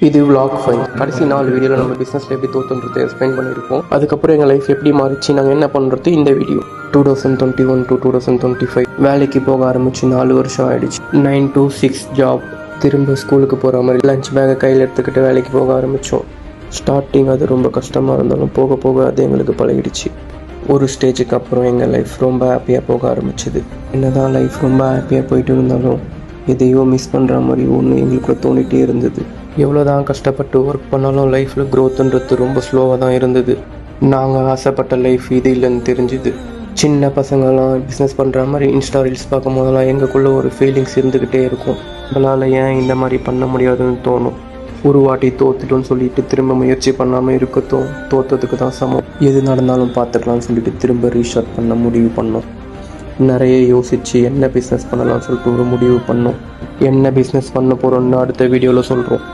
இது vlog 5 கடைசி 4 வீடியோவில் நம்ம பிஸ்னஸில் எப்படி தோற்றுன்றதை எக்ஸ்பிளைன் பண்ணியிருப்போம். அதுக்கப்புறம் எங்கள் லைஃப் எப்படி மாறிச்சு, நாங்கள் என்ன பண்ணுறது இந்த வீடியோ. 2021 to 2025 வேலைக்கு போக ஆரம்பிச்சு 4 வருஷம் ஆயிடுச்சு. 9 to 6 ஜாப். திரும்ப ஸ்கூலுக்கு போகிற மாதிரி லஞ்ச் பேக்கை கையில் எடுத்துக்கிட்டு வேலைக்கு போக ஆரம்பித்தோம். ஸ்டார்டிங் அது ரொம்ப கஷ்டமாக இருந்தாலும் போக போக அது எங்களுக்கு பழகிடுச்சு. ஒரு ஸ்டேஜுக்கு அப்புறம் எங்கள் லைஃப் ரொம்ப ஹாப்பியாக போக ஆரம்பிச்சிது. என்னதான் லைஃப் ரொம்ப ஹாப்பியாக போயிட்டு இருந்தாலும் எதையோ மிஸ் பண்ணுற மாதிரி ஒன்று எங்களுக்குள்ள தோணிகிட்டே இருந்தது. எவ்வளோ தான் கஷ்டப்பட்டு ஒர்க் பண்ணாலும் லைஃப்பில் க்ரோத்துன்றது ரொம்ப ஸ்லோவாக தான் இருந்தது. நாங்கள் ஆசைப்பட்ட லைஃப் இது இல்லைன்னு தெரிஞ்சுது. சின்ன பசங்கள்லாம் பிஸ்னஸ் பண்ணுற மாதிரி இன்ஸ்டா ரீல்ஸ் பார்க்கும் போதெல்லாம் எங்களுக்குள்ளே ஒரு ஃபீலிங்ஸ் இருந்துக்கிட்டே இருக்கும். நம்மளால் ஏன் இந்த மாதிரி பண்ண முடியாதுன்னு தோணும். ஒரு வாட்டி தோத்துட்டோன்னு சொல்லிட்டு திரும்ப முயற்சி பண்ணாமல் இருக்கட்டும், தோற்றதுக்கு தான் சமம். எது நடந்தாலும் பார்த்துக்கலாம்னு சொல்லிட்டு திரும்ப ரீஸ்டார்ட் பண்ண முடிவு பண்ணோம். நிறைய யோசித்து என்ன பிஸ்னஸ் பண்ணலாம்னு சொல்லிட்டு ஒரு முடிவு பண்ணோம். என்ன பிஸ்னஸ் பண்ண போகிறோன்னு அடுத்த வீடியோவில் சொல்கிறோம்.